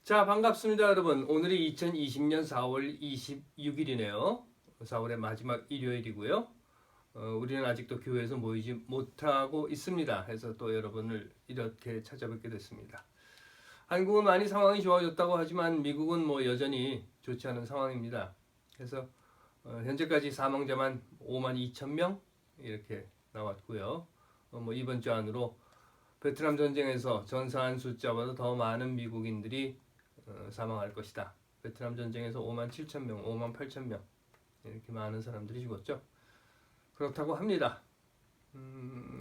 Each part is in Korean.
자, 반갑습니다, 여러분. 오늘이 2020년 4월 26일이네요. 4월의 마지막 일요일이고요. 우리는 아직도 교회에서 모이지 못하고 있습니다. 해서 또 여러분을 이렇게 찾아뵙게 됐습니다. 한국은 많이 상황이 좋아졌다고 하지만 미국은 여전히 좋지 않은 상황입니다. 그래서 현재까지 사망자만 5만 2천 명 이렇게 나왔고요. 이번 주 안으로 베트남 전쟁에서 전사한 숫자보다 더 많은 미국인들이 사망할 것이다. 베트남 전쟁에서 5만 7천 명, 5만 8천 명 이렇게 많은 사람들이 죽었죠. 그렇다고 합니다.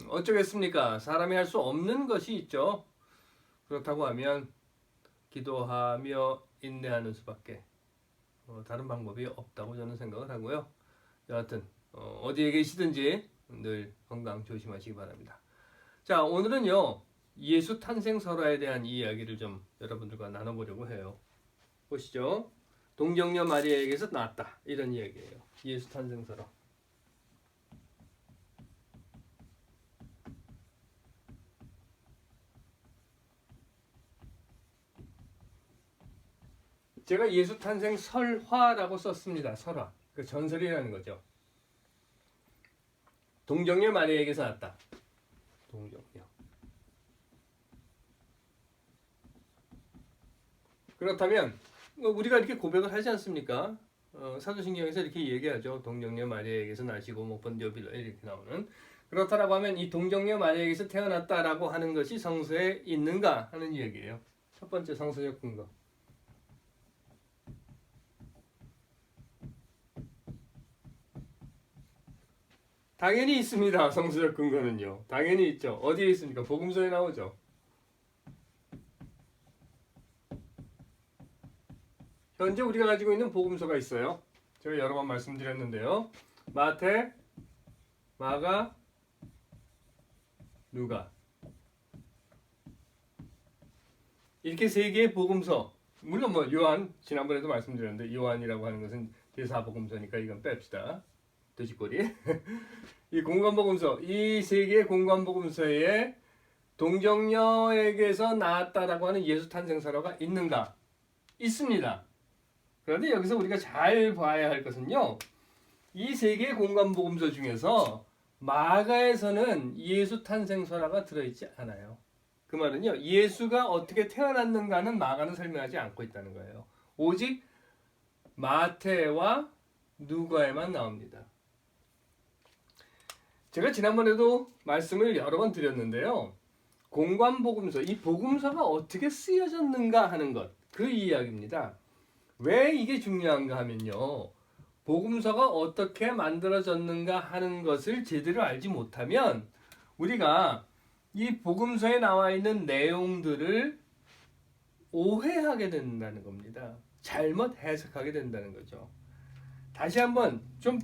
어쩌겠습니까? 사람이 할 수 없는 것이 있죠. 그렇다고 하면 기도하며 인내하는 수밖에 다른 방법이 없다고 저는 생각을 하고요. 여하튼 어디에 계시든지 늘 건강 조심하시기 바랍니다. 자, 오늘은요. 예수 탄생 설화에 대한 이야기를 좀 여러분들과 나눠보려고 해요. 보시죠. 동정녀 마리아에게서 낳았다. 이런 이야기예요. 예수 탄생 설화. 제가 예수 탄생 설화라고 썼습니다. 설화. 그 전설이라는 거죠. 동정녀 마리아에게서 낳았다. 동정녀. 그렇다면 우리가 이렇게 고백을 하지 않습니까? 사도신경에서 이렇게 얘기하죠. 동정녀 마리아에게서 나시고 본디오 빌라 이렇게 나오는. 그렇다라고 하면 이 동정녀 마리아에게서 태어났다라고 하는 것이 성서에 있는가 하는 이야기예요. 첫 번째 성서적 근거. 당연히 있습니다. 성서적 근거는요. 당연히 있죠. 어디에 있습니까? 복음서에 나오죠. 현재 우리가 가지고 있는 복음서가 있어요. 제가 여러 번 말씀드렸는데요. 마태, 마가, 누가. 이렇게 세 개의 복음서. 물론 요한, 지난번에도 말씀드렸는데 요한이라고 하는 것은 대사복음서니까 이건 뺍시다. 돼지꼬리. 이 공관복음서, 이 세 개의 공관복음서에 동정녀에게서 나왔다라고 하는 예수 탄생설화가 있는가? 있습니다. 그런데 여기서 우리가 잘 봐야 할 것은요. 이 세 개의 공관복음서 중에서 마가에서는 예수 탄생설화가 들어있지 않아요. 그 말은요. 예수가 어떻게 태어났는가는 마가는 설명하지 않고 있다는 거예요. 오직 마태와 누가에만 나옵니다. 제가 지난번에도 말씀을 여러 번 드렸는데요. 공관복음서, 이 복음서가 어떻게 쓰여졌는가 하는 것, 그 이야기입니다. 왜 이게 중요한가 하면요. 복음서가 어떻게 만들어졌는가 하는 것을 제대로 알지 못하면 우리가 이 복음서에 나와 있는 내용들을 오해하게 된다는 겁니다. 잘못 해석하게 된다는 거죠. 다시 한번 좀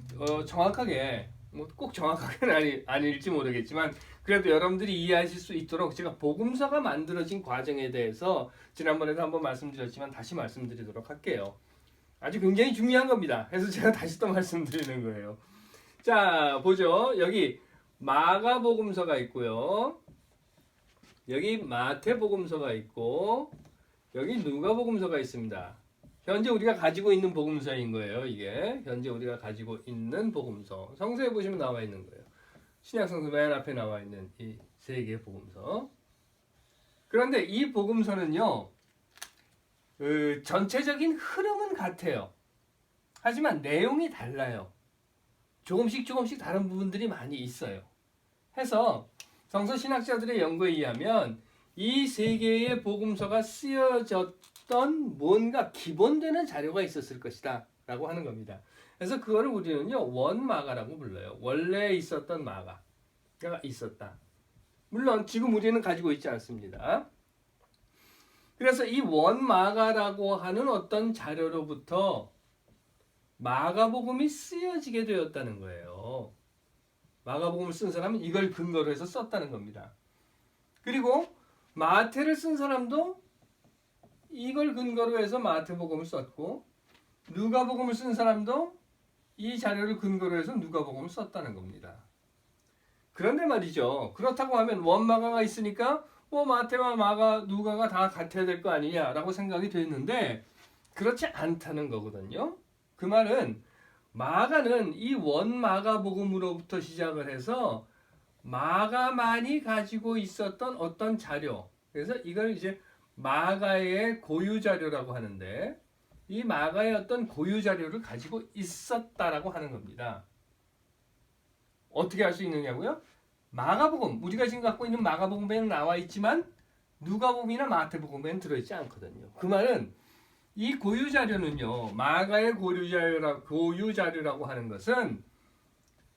정확하게, 꼭 정확하게는 아닐지 모르겠지만 그래도 여러분들이 이해하실 수 있도록 제가 복음서가 만들어진 과정에 대해서 지난번에도 한번 말씀드렸지만 다시 말씀드리도록 할게요. 아주 굉장히 중요한 겁니다. 그래서 제가 다시 또 말씀드리는 거예요. 자, 보죠. 여기 마가복음서가 있고요. 여기 마태복음서가 있고 여기 누가복음서가 있습니다. 현재 우리가 가지고 있는 복음서인 거예요. 이게 현재 우리가 가지고 있는 복음서. 성서에 보시면 나와 있는 거예요. 신약성서 맨 앞에 나와 있는 이 세 개의 복음서. 그런데 이 복음서는요. 전체적인 흐름은 같아요. 하지만 내용이 달라요. 조금씩 다른 부분들이 많이 있어요. 해서 성서 신학자들의 연구에 의하면 이 세 개의 복음서가 쓰여졌던 뭔가 기본되는 자료가 있었을 것이다 라고 하는 겁니다. 그래서 그거를 우리는요 원마가라고 불러요. 원래 있었던 마가가 있었다. 물론 지금 우리는 가지고 있지 않습니다. 그래서 이 원마가라고 하는 어떤 자료로부터 마가복음이 쓰여지게 되었다는 거예요. 마가복음을 쓴 사람은 이걸 근거로 해서 썼다는 겁니다. 그리고 마태를 쓴 사람도 이걸 근거로 해서 마태복음을 썼고 누가복음을 쓴 사람도 이 자료를 근거로 해서 누가복음을 썼다는 겁니다. 그런데 말이죠. 그렇다고 하면 원마가가 있으니까 뭐 마태와 마가 누가가 다 같아야 될 거 아니냐라고 생각이 됐는데 그렇지 않다는 거거든요. 그 말은 마가는 이 원마가복음으로부터 시작을 해서 마가만이 가지고 있었던 어떤 자료, 그래서 이걸 이제 마가의 고유 자료라고 하는데 이 마가의 어떤 고유 자료를 가지고 있었다라고 하는 겁니다. 어떻게 알 수 있느냐고요? 마가복음, 우리가 지금 갖고 있는 마가복음에는 나와 있지만 누가복음이나 마태복음에는 들어있지 않거든요. 그 말은 이 고유 자료는요, 마가의 고유 자료라고 하는 것은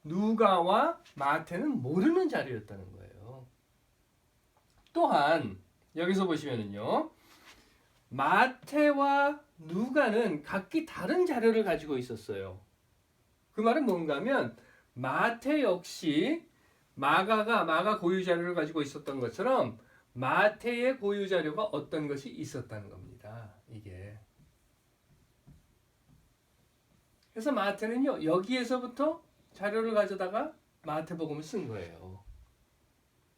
누가와 마태는 모르는 자료였다는 거예요. 또한 여기서 보시면은요, 마태와 누가는 각기 다른 자료를 가지고 있었어요. 그 말은 뭔가 하면 마태 역시 마가 고유 자료를 가지고 있었던 것처럼 마태의 고유 자료가 어떤 것이 있었다는 겁니다. 이게. 그래서 마태는요, 여기에서부터 자료를 가져다가 마태복음을 쓴 거예요.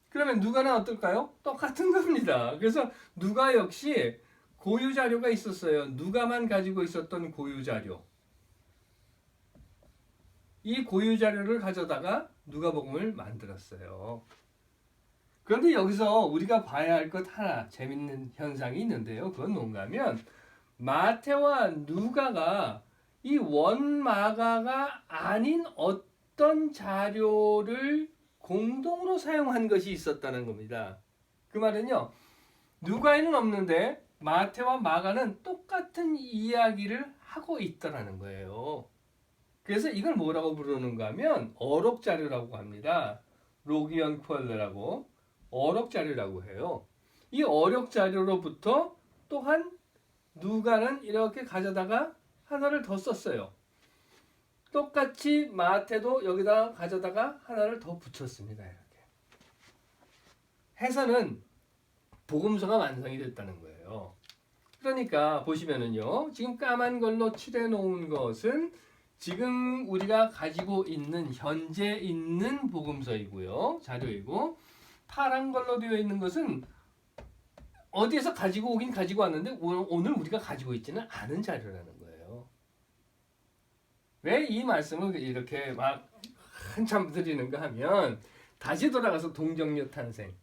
그러면 누가는 어떨까요? 똑같은 겁니다. 그래서 누가 역시 고유 자료가 있었어요. 누가만 가지고 있었던 고유 자료. 이 고유 자료를 가져다가 누가복음을 만들었어요. 그런데 여기서 우리가 봐야 할 것 하나 재밌는 현상이 있는데요. 그건 뭔가 하면 마태와 누가가 이 원마가가 아닌 어떤 자료를 공동으로 사용한 것이 있었다는 겁니다. 그 말은요, 누가에는 없는데 마태와 마가는 똑같은 이야기를 하고 있더라는 거예요. 그래서 이걸 뭐라고 부르는가 하면 어록 자료라고 합니다. 로기언 퀄레라고 어록 자료라고 해요. 이 어록 자료로부터 또한 누가는 이렇게 가져다가 하나를 더 썼어요. 똑같이 마태도 여기다 가져다가 하나를 더 붙였습니다. 이렇게 해서는 복음서가 완성이 됐다는 거예요. 그러니까 보시면은요, 지금 까만 걸로 칠해 놓은 것은 지금 우리가 가지고 있는 현재 있는 복음서이고요, 자료이고, 파란 걸로 되어 있는 것은 어디에서 가지고 오긴 가지고 왔는데 오늘 우리가 가지고 있지는 않은 자료라는 거예요. 왜 이 말씀을 이렇게 막 한참 드리는가 하면 다시 돌아가서 동정녀 탄생,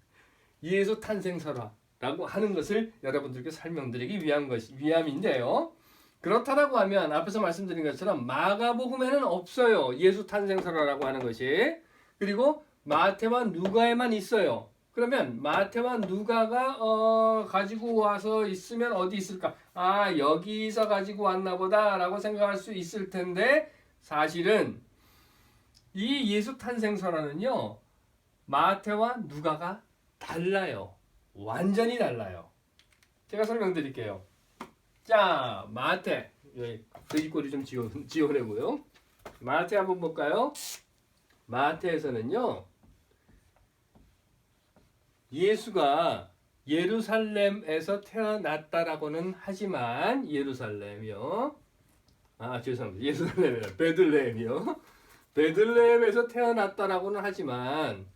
예수 탄생설화라고 하는 것을 여러분들께 설명드리기 위함인데요. 그렇다라고 하면 앞에서 말씀드린 것처럼 마가복음에는 없어요. 예수 탄생설화라고 하는 것이. 그리고 마태와 누가에만 있어요. 그러면 마태와 누가가 가지고 와서 있으면 어디 있을까? 아, 여기서 가지고 왔나 보다라고 생각할 수 있을 텐데 사실은 이 예수 탄생설화는요, 마태와 누가가 달라요. 완전히 달라요. 제가 설명드릴게요. 자, 마태. 돼지꼬리 좀 지워내고요. 마태 한번 볼까요? 마태에서는요, 예수가 예루살렘에서 태어났다라고는 하지만 예루살렘이요. 죄송합니다. 예루살렘이 아니라 베들레헴이요. 베들레헴에서 태어났다라고는 하지만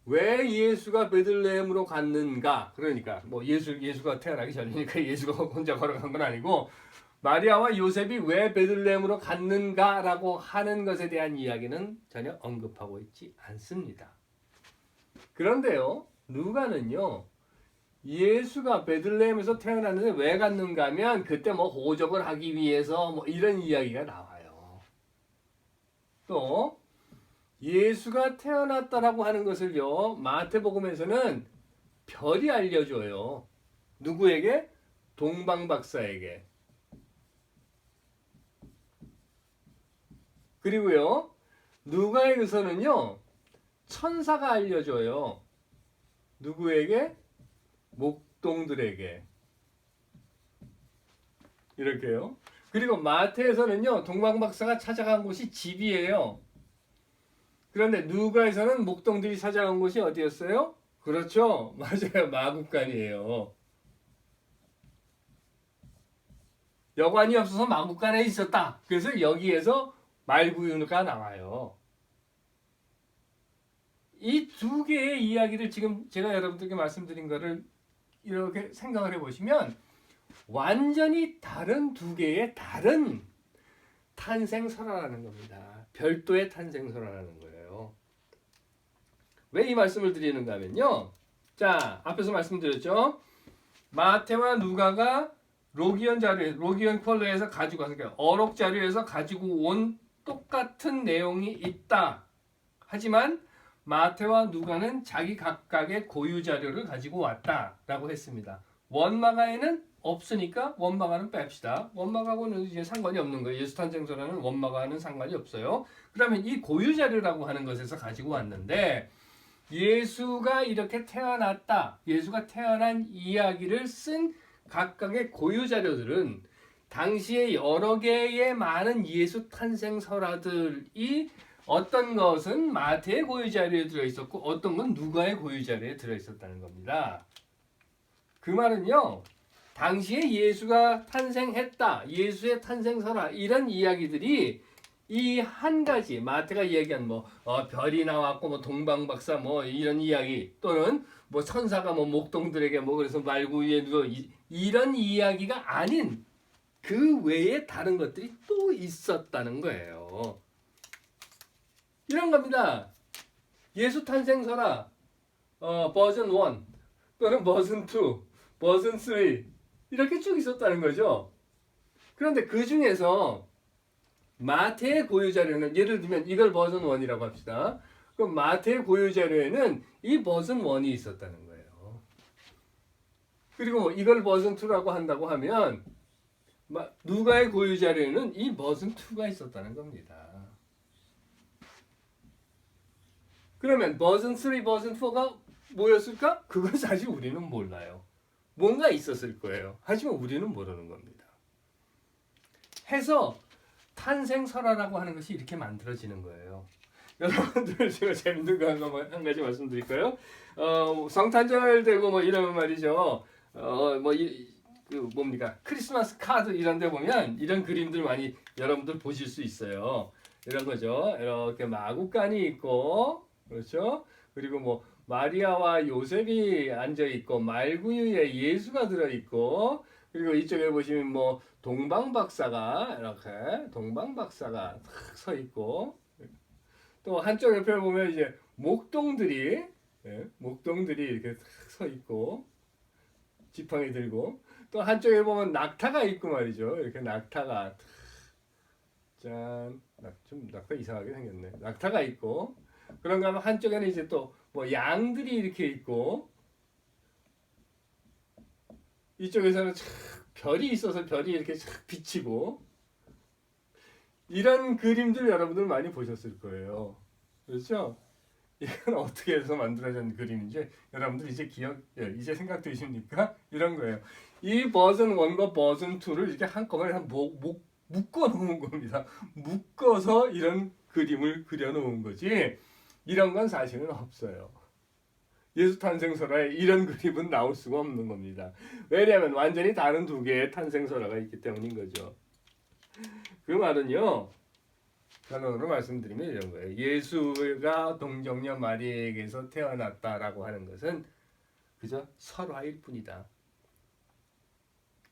왜 예수가 베들레헴으로 갔는가? 그러니까 뭐 예수가 태어나기 전이니까 예수가 혼자 걸어간 건 아니고 마리아와 요셉이 왜 베들레헴으로 갔는가라고 하는 것에 대한 이야기는 전혀 언급하고 있지 않습니다. 그런데요, 누가는요, 예수가 베들레헴에서 태어났는데 왜 갔는가 하면 그때 뭐 호적을 하기 위해서 뭐 이런 이야기가 나와요. 또 예수가 태어났다라고 하는 것을요, 마태복음에서는 별이 알려줘요. 누구에게? 동방박사에게. 그리고요, 누가에서는요, 천사가 알려줘요. 누구에게? 목동들에게. 이렇게요. 그리고 마태에서는요, 동방박사가 찾아간 곳이 집이에요. 그런데 누가에서는 목동들이 찾아간 곳이 어디였어요? 그렇죠. 맞아요. 마국간이에요. 여관이 없어서 마국간에 있었다. 그래서 여기에서 말구유가 나와요. 이 두 개의 이야기를 지금 제가 여러분들께 말씀드린 거를 이렇게 생각을 해보시면 완전히 다른 두 개의 다른 탄생설화라는 겁니다. 별도의 탄생설화라는 거예요. 왜 이 말씀을 드리는가 하면요. 자, 앞에서 말씀드렸죠. 마태와 누가가 로기온 퀄러에서 가지고 와서 어록 자료에서 가지고 온 똑같은 내용이 있다. 하지만 마태와 누가는 자기 각각의 고유 자료를 가지고 왔다라고 했습니다. 원마가에는 없으니까 원마가는 뺍시다. 원마가하고는 이제 상관이 없는 거예요. 예수 탄생설화는 원마가는 상관이 없어요. 그러면 이 고유 자료라고 하는 것에서 가지고 왔는데 예수가 이렇게 태어났다. 예수가 태어난 이야기를 쓴 각각의 고유 자료들은 당시에 여러 개의 많은 예수 탄생 설화들이 어떤 것은 마태의 고유 자료에 들어 있었고 어떤 건 누가의 고유 자료에 들어 있었다는 겁니다. 그 말은요. 당시에 예수가 탄생했다. 예수의 탄생 설화 이런 이야기들이 이 한 가지 마태가 이야기한 별이 나왔고 동방박사 이런 이야기 또는 천사가 목동들에게 그래서 말구 위에 누워 이런 이야기가 아닌 그 외에 다른 것들이 또 있었다는 거예요. 이런 겁니다. 예수 탄생설화 버전 1 또는 버전 2, 버전 3 이렇게 쭉 있었다는 거죠. 그런데 그 중에서 마태의 고유 자료는 예를 들면 이걸 버전 1이라고 합시다. 그럼 마태의 고유 자료에는 이 버전 1이 있었다는 거예요. 그리고 이걸 버전 2라고 한다고 하면 누가의 고유 자료에는 이 버전 2가 있었다는 겁니다. 그러면 버전 3, 버전 4가 뭐였을까? 그건 사실 우리는 몰라요. 뭔가 있었을 거예요. 하지만 우리는 모르는 겁니다. 해서 탄생설화라고 하는 것이 이렇게 만들어지는 거예요. 여러분들 제가 재밌는 거 한 가지 말씀드릴까요? 성탄절 되고 이러면 말이죠. 뭡니까? 크리스마스 카드 이런 데 보면 이런 그림들 많이 여러분들 보실 수 있어요. 이런 거죠. 이렇게 마구간이 있고 그렇죠? 그리고 마리아와 요셉이 앉아 있고 말구유에 예수가 들어 있고 그리고 이쪽에 보시면 동방박사가 탁 서 있고 또 한쪽 옆에 보면 이제 목동들이 이렇게 탁 서 있고 지팡이 들고 또 한쪽에 보면 낙타가 있고 말이죠. 이렇게 낙타가 짠, 좀 낙타 이상하게 생겼네. 낙타가 있고 그런가 하면 한쪽에는 이제 또 양들이 이렇게 있고 이쪽에서는 별이 있어서 별이 이렇게 비치고 이런 그림들 여러분들 많이 보셨을 거예요. 그렇죠? 이건 어떻게 해서 만들어진 그림인지 여러분들 이제 생각되십니까? 이런 거예요. 이 버전 1과 버전 2를 이렇게 한꺼번에 묶어 놓은 겁니다. 묶어서 이런 그림을 그려 놓은 거지 이런 건 사실은 없어요. 예수 탄생설화에 이런 그림은 나올 수가 없는 겁니다. 왜냐하면 완전히 다른 두 개의 탄생설화가 있기 때문인 거죠. 그 말은요. 결론으로 말씀드리면 이런 거예요. 예수가 동정녀 마리아에게서 태어났다라고 하는 것은 그저 설화일 뿐이다.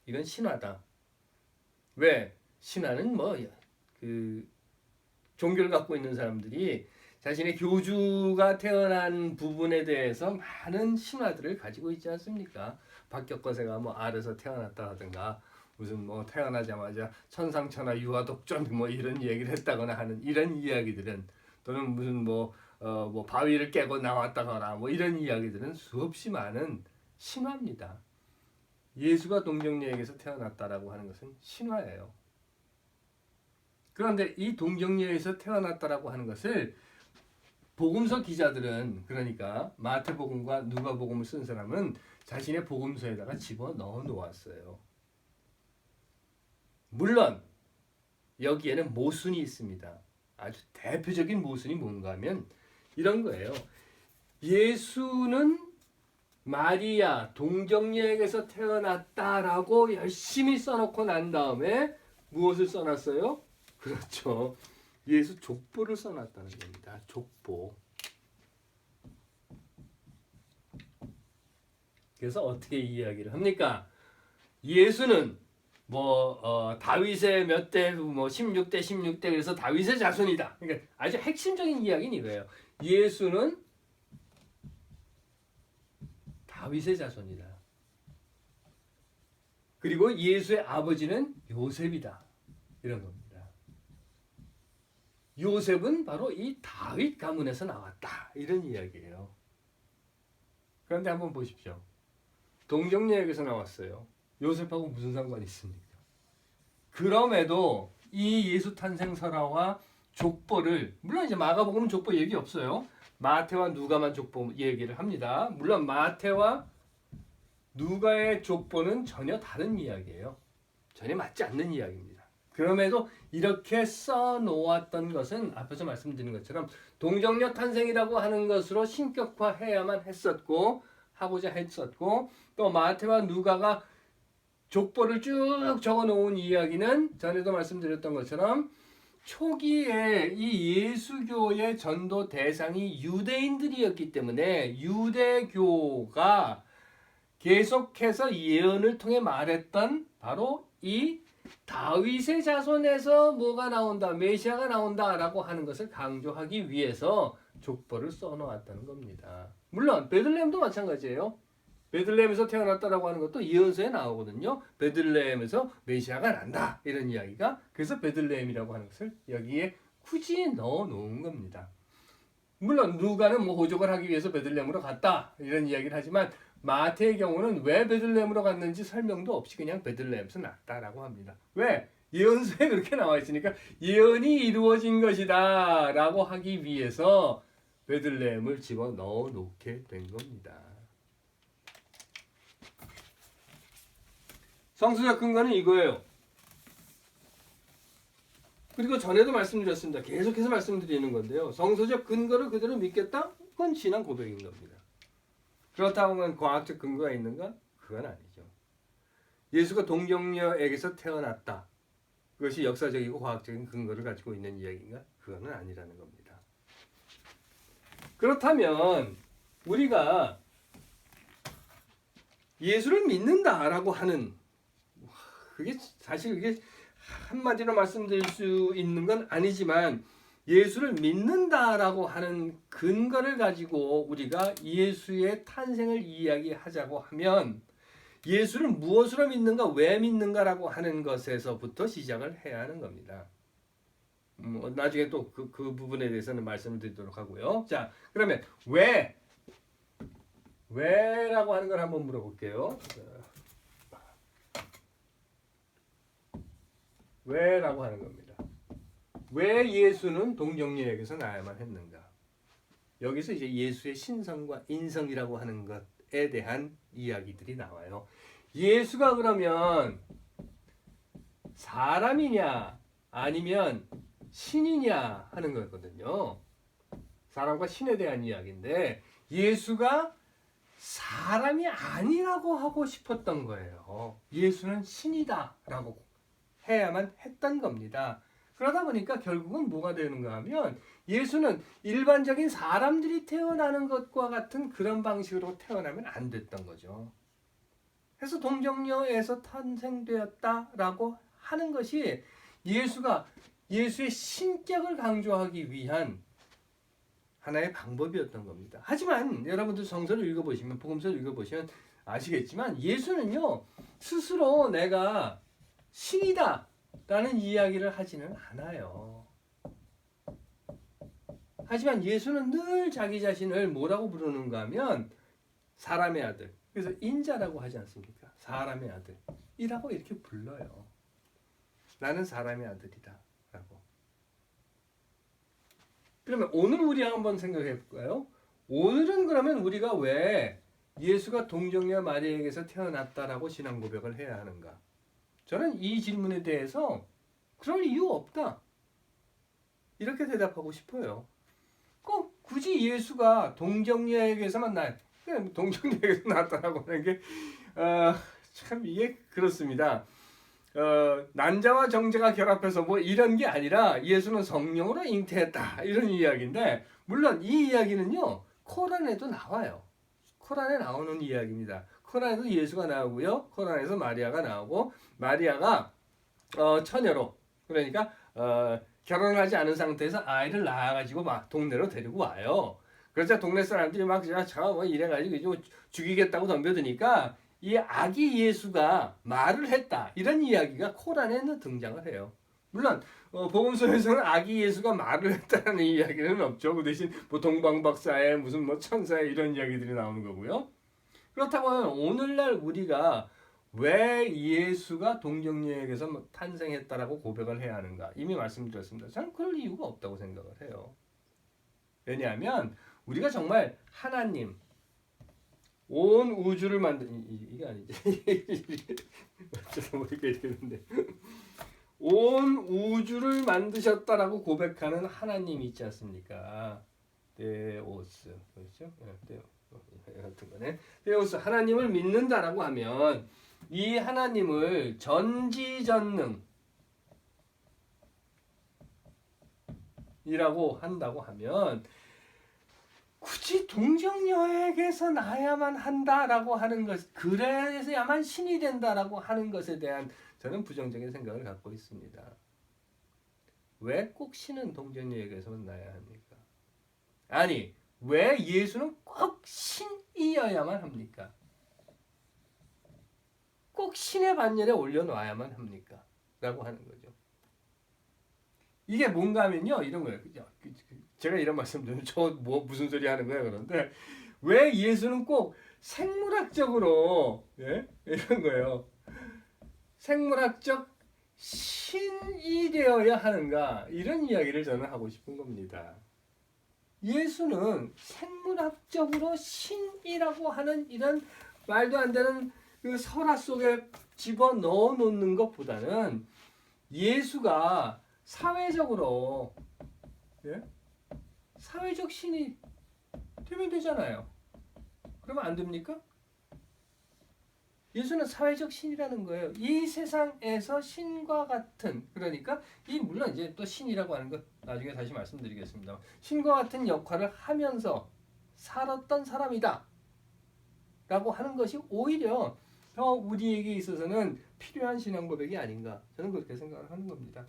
이건 신화다. 왜? 신화는 종교를 갖고 있는 사람들이 자신의 교주가 태어난 부분에 대해서 많은 신화들을 가지고 있지 않습니까? 박격거세가 알에서 태어났다 하든가 무슨 태어나자마자 천상천하 유아독존 이런 얘기를 했다거나 하는 이런 이야기들은 또는 무슨 바위를 깨고 나왔다거나 이런 이야기들은 수없이 많은 신화입니다. 예수가 동정녀에게서 태어났다라고 하는 것은 신화예요. 그런데 이 동정녀에서 태어났다라고 하는 것을 복음서 기자들은 그러니까 마태복음과 누가복음을 쓴 사람은 자신의 복음서에다가 집어넣어 놓았어요. 물론 여기에는 모순이 있습니다. 아주 대표적인 모순이 뭔가 하면 이런 거예요. 예수는 마리아 동정녀에게서 태어났다라고 열심히 써놓고 난 다음에 무엇을 써놨어요? 그렇죠. 예수 족보를 써놨다는 겁니다. 족보. 그래서 어떻게 이야기를 합니까? 예수는 다윗의 몇 대, 16대, 16대, 그래서 다윗의 자손이다. 그러니까 아주 핵심적인 이야기는 이거예요. 예수는 다윗의 자손이다. 그리고 예수의 아버지는 요셉이다. 이런 겁니다. 요셉은 바로 이 다윗 가문에서 나왔다. 이런 이야기예요. 그런데 한번 보십시오. 동정녀에게서 나왔어요. 요셉하고 무슨 상관이 있습니까? 그럼에도 이 예수 탄생 설화와 족보를, 물론 이제 마가복음은 족보 얘기 없어요. 마태와 누가만 족보 얘기를 합니다. 물론 마태와 누가의 족보는 전혀 다른 이야기예요. 전혀 맞지 않는 이야기입니다. 그럼에도 이렇게 써놓았던 것은 앞에서 말씀드린 것처럼 동정녀 탄생이라고 하는 것으로 신격화해야만 했었고, 하고자 했었고, 또 마태와 누가가 족보를 쭉 적어놓은 이야기는 전에도 말씀드렸던 것처럼 초기에 이 예수교의 전도 대상이 유대인들이었기 때문에 유대교가 계속해서 예언을 통해 말했던 바로 이 다윗의 자손에서 뭐가 나온다, 메시아가 나온다라고 하는 것을 강조하기 위해서 족보를 써놓았다는 겁니다. 물론 베들레헴도 마찬가지예요. 베들레헴에서 태어났다라고 하는 것도 예언서에 나오거든요. 베들레헴에서 메시아가 난다 이런 이야기가, 그래서 베들레헴이라고 하는 것을 여기에 굳이 넣어 놓은 겁니다. 물론 누가는 호적을 하기 위해서 베들레헴으로 갔다 이런 이야기를 하지만 마태의 경우는 왜 베들레헴으로 갔는지 설명도 없이 그냥 베들레헴에서 났다라고 합니다. 왜? 예언서에 그렇게 나와 있으니까 예언이 이루어진 것이다 라고 하기 위해서 베들레헴을 집어넣어 놓게 된 겁니다. 성서적 근거는 이거예요. 그리고 전에도 말씀드렸습니다. 계속해서 말씀드리는 건데요. 성서적 근거를 그대로 믿겠다? 그건 신앙 고백인 겁니다. 그렇다고 하면 과학적 근거가 있는가? 그건 아니죠. 예수가 동정녀에게서 태어났다. 그것이 역사적이고 과학적인 근거를 가지고 있는 이야기인가? 그거는 아니라는 겁니다. 그렇다면 우리가 예수를 믿는다라고 하는, 그게 사실 그게 한마디로 말씀드릴 수 있는 건 아니지만 예수를 믿는다라고 하는 근거를 가지고 우리가 예수의 탄생을 이야기하자고 하면 예수를 무엇으로 믿는가, 왜 믿는가라고 하는 것에서부터 시작을 해야 하는 겁니다. 나중에 또 그 부분에 대해서는 말씀을 드리도록 하고요. 자, 그러면 왜라고 하는 걸 한번 물어볼게요. 왜라고 하는 겁니다. 왜 예수는 동정녀에게서 나야만 했는가? 여기서 이제 예수의 신성과 인성이라고 하는 것에 대한 이야기들이 나와요. 예수가 그러면 사람이냐 아니면 신이냐 하는 거거든요. 사람과 신에 대한 이야기인데 예수가 사람이 아니라고 하고 싶었던 거예요. 예수는 신이다라고 해야만 했던 겁니다. 그러다 보니까 결국은 뭐가 되는가 하면 예수는 일반적인 사람들이 태어나는 것과 같은 그런 방식으로 태어나면 안 됐던 거죠. 그래서 동정녀에서 탄생되었다라고 하는 것이 예수가 예수의 신격을 강조하기 위한 하나의 방법이었던 겁니다. 하지만 여러분들 성서를 읽어보시면, 복음서를 읽어보시면 아시겠지만 예수는요 스스로 내가 신이다 라는 이야기를 하지는 않아요. 하지만 예수는 늘 자기 자신을 뭐라고 부르는가 하면 사람의 아들, 그래서 인자라고 하지 않습니까? 사람의 아들이라고 이렇게 불러요. 나는 사람의 아들이다 라고. 그러면 오늘 우리 한번 생각해 볼까요? 오늘은 그러면 우리가 왜 예수가 동정녀 마리아에게서 태어났다라고 신앙 고백을 해야 하는가? 저는 이 질문에 대해서 그럴 이유 없다 이렇게 대답하고 싶어요. 꼭 굳이 예수가 동정녀에게서만 동정녀에게서 나왔다라고 하는 게 참 이게 그렇습니다. 난자와 정자가 결합해서 뭐 이런 게 아니라 예수는 성령으로 잉태했다 이런 이야기인데, 물론 이 이야기는요 코란에도 나와요. 코란에 나오는 이야기입니다. 코란에서 예수가 나오고요. 코란에서 마리아가 나오고 마리아가 처녀로 그러니까 결혼을 하지 않은 상태에서 아이를 낳아가지고 막 동네로 데리고 와요. 그러자 동네 사람들이 막 뭐 이래가지고 이제 죽이겠다고 덤벼드니까 이 아기 예수가 말을 했다 이런 이야기가 코란에는 등장을 해요. 물론 복음서에서는 아기 예수가 말을 했다는 이야기는 없죠. 그 대신 뭐 동방박사의 무슨 뭐 천사의 이런 이야기들이 나오는 거고요. 그렇다고 하면 오늘날 우리가 왜 예수가 동정녀에게서 탄생했다라고 고백을 해야 하는가? 이미 말씀드렸습니다. 저는 그럴 이유가 없다고 생각을 해요. 왜냐하면 우리가 정말 하나님 온 우주를 만든 이게 아니지. 어쩌다 보니까 이렇게 됐는데 온 우주를 만드셨다라고 고백하는 하나님이 있지 않습니까? 데오스 그렇죠? 같은 거네. 데오스 하나님을 믿는다라고 하면 이 하나님을 전지전능이라고 한다고 하면 굳이 동정녀에게서 나야만 한다라고 하는 것, 그래서야만 신이 된다라고 하는 것에 대한 저는 부정적인 생각을 갖고 있습니다. 왜 꼭 신은 동정녀에게서만 나야 합니까? 아니, 왜 예수는 꼭 신이어야만 합니까? 꼭 신의 반열에 올려놓아야만 합니까? 라고 하는 거죠. 이게 뭔가 하면요, 이런 거예요. 제가 이런 말씀 드리면 무슨 소리 하는 거야 그런데 왜 예수는 꼭 생물학적으로 이런 거예요. 생물학적 신이 되어야 하는가 이런 이야기를 저는 하고 싶은 겁니다. 예수는 생물학적으로 신이라고 하는 이런 말도 안 되는 그 설화 속에 집어넣어 놓는 것보다는 예수가 사회적으로 사회적 신이 되면 되잖아요. 그러면 안 됩니까? 예수는 사회적 신이라는 거예요. 이 세상에서 신과 같은 그러니까 물론 이제 또 신이라고 하는 것 나중에 다시 말씀드리겠습니다. 신과 같은 역할을 하면서 살았던 사람이다. 라고 하는 것이 오히려 더 우리에게 있어서는 필요한 신앙 고백이 아닌가 저는 그렇게 생각을 하는 겁니다.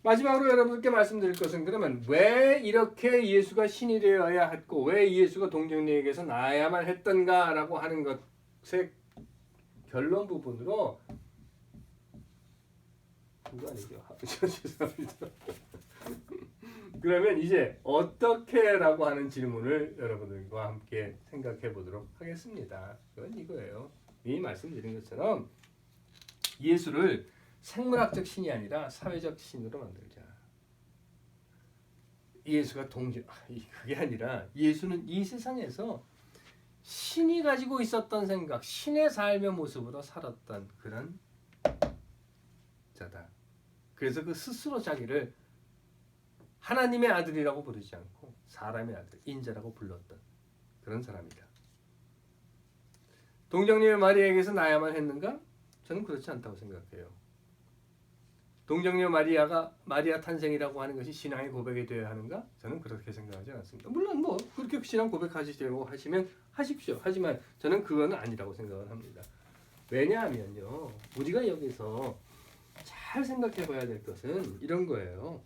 마지막으로 여러분께 말씀드릴 것은 그러면 왜 이렇게 예수가 신이 되어야 했고 왜 예수가 동정녀에게서 나야만 했던가라고 하는 것의 결론 부분으로 그거 아니죠? 죄송합니다. 그러면 이제 어떻게라고 하는 질문을 여러분들과 함께 생각해 보도록 하겠습니다. 그건 이거예요. 이미 말씀드린 것처럼 예수를 생물학적 신이 아니라 사회적 신으로 만들자. 예수가 그게 아니라 예수는 이 세상에서 신이 가지고 있었던 생각, 신의 삶의 모습으로 살았던 그런 자다. 그래서 그 스스로 자기를 하나님의 아들이라고 부르지 않고 사람의 아들, 인자라고 불렀던 그런 사람이다. 동정녀 마리아에게서 나야만 했는가? 저는 그렇지 않다고 생각해요. 동정녀 마리아 탄생이라고 하는 것이 신앙의 고백이 되어야 하는가? 저는 그렇게 생각하지 않습니다. 물론 뭐 그렇게 신앙 고백하시려고 하시면 하십시오. 하지만 저는 그건 아니라고 생각을 합니다. 왜냐하면요, 우리가 여기서 잘 생각해 봐야 될 것은 이런 거예요.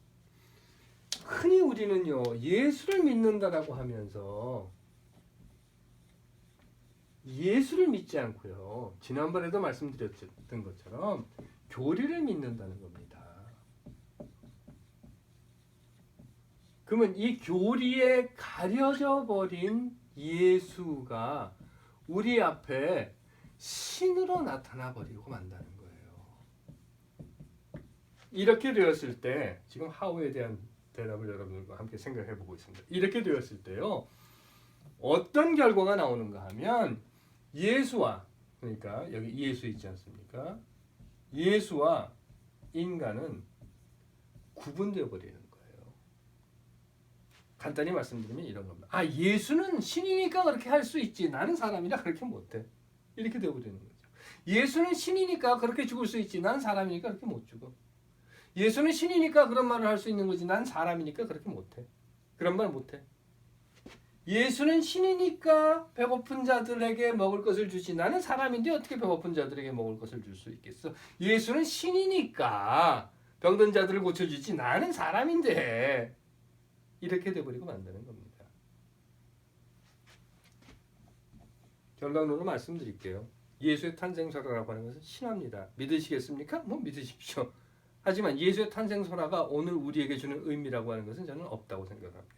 흔히 우리는요, 예수를 믿는다라고 하면서 예수를 믿지 않고요, 지난번에도 말씀드렸던 것처럼 교리를 믿는다는 겁니다. 그러면 이 교리에 가려져 버린 예수가 우리 앞에 신으로 나타나 버리고 만다는 거예요. 이렇게 되었을 때 지금 하우에 대한 대답을 여러분들과 함께 생각해 보고 있습니다. 이렇게 되었을 때요, 어떤 결과가 나오는가 하면 예수와, 그러니까 여기 예수 있지 않습니까? 예수와 인간은 구분되어 버리는 거예요. 간단히 말씀드리면 이런 겁니다. 예수는 신이니까 그렇게 할 수 있지. 나는 사람이라 그렇게 못해. 이렇게 되어버리는 거죠. 예수는 신이니까 그렇게 죽을 수 있지. 난 사람이니까 그렇게 못 죽어. 예수는 신이니까 그런 말을 할 수 있는 거지. 난 사람이니까 그렇게 못해. 그런 말 못해. 예수는 신이니까 배고픈 자들에게 먹을 것을 주지. 나는 사람인데 어떻게 배고픈 자들에게 먹을 것을 줄 수 있겠어? 예수는 신이니까 병든 자들을 고쳐주지. 나는 사람인데. 이렇게 돼버리고 만드는 겁니다. 결론으로 말씀드릴게요. 예수의 탄생설화라고 하는 것은 신화입니다. 믿으시겠습니까? 뭐 믿으십시오. 하지만 예수의 탄생설화가 오늘 우리에게 주는 의미라고 하는 것은 저는 없다고 생각합니다.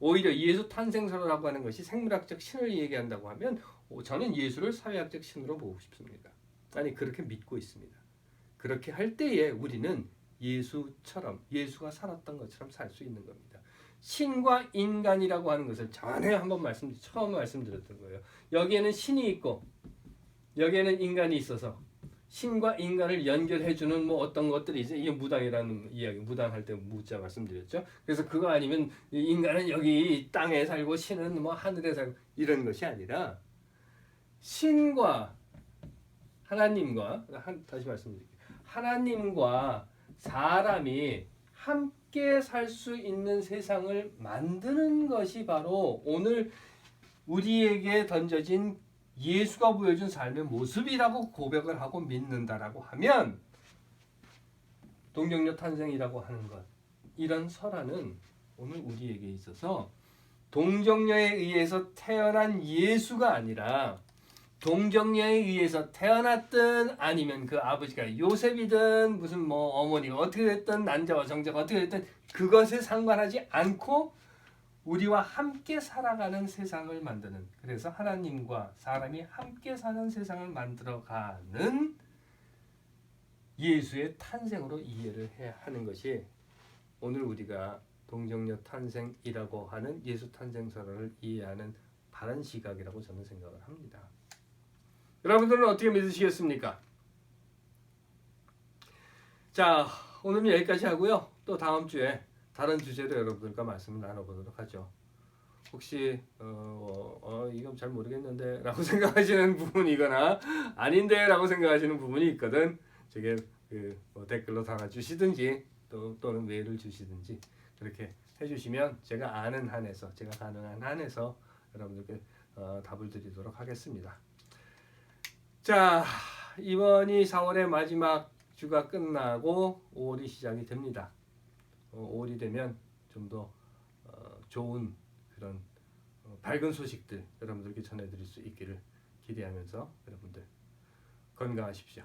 오히려 예수 탄생설화라고 하는 것이 생물학적 신을 얘기한다고 하면 저는 예수를 사회학적 신으로 보고 싶습니다. 아니 그렇게 믿고 있습니다. 그렇게 할 때에 우리는 예수처럼 예수가 살았던 것처럼 살 수 있는 겁니다. 신과 인간이라고 하는 것을 전에 한번 처음 말씀드렸던 거예요. 여기에는 신이 있고 여기에는 인간이 있어서 신과 인간을 연결해주는 뭐 어떤 것들이 이제 이게 무당이라는 이야기, 무당할 때 무자 말씀드렸죠. 그래서 그거 아니면 인간은 여기 땅에 살고 신은 뭐 하늘에 살고 이런 것이 아니라 신과 하나님과 다시 말씀드릴게요. 하나님과 사람이 함께 살 수 있는 세상을 만드는 것이 바로 오늘 우리에게 던져진 예수가 보여준 삶의 모습이라고 고백을 하고 믿는다라고 하면 동정녀 탄생이라고 하는 것, 이런 설화는 오늘 우리에게 있어서 동정녀에 의해서 태어난 예수가 아니라 동정녀에 의해서 태어났든 아니면 그 아버지가 요셉이든 무슨 뭐 어머니가 어떻게 됐든 난자와 정자가 어떻게 됐든 그것에 상관하지 않고 우리와 함께 살아가는 세상을 만드는, 그래서 하나님과 사람이 함께 사는 세상을 만들어가는 예수의 탄생으로 이해를 해야 하는 것이 오늘 우리가 동정녀 탄생이라고 하는 예수 탄생설화를 이해하는 바른 시각이라고 저는 생각을 합니다. 여러분들은 어떻게 믿으시겠습니까? 자, 오늘은 여기까지 하고요. 또 다음 주에 다른 주제로 여러분들과 말씀을 나눠보도록 하죠. 혹시 이건 잘 모르겠는데 라고 생각하시는 부분이거나 아닌데 라고 생각하시는 부분이 있거든 제게 댓글로 달아주시든지 또는 메일을 주시든지 그렇게 해주시면 제가 아는 한에서, 제가 가능한 한에서 여러분들께 답을 드리도록 하겠습니다. 자, 이번이 4월의 마지막 주가 끝나고 5월이 시작이 됩니다. 5월이 되면 좀 더 좋은 그런 밝은 소식들 여러분들께 전해드릴 수 있기를 기대하면서 여러분들 건강하십시오.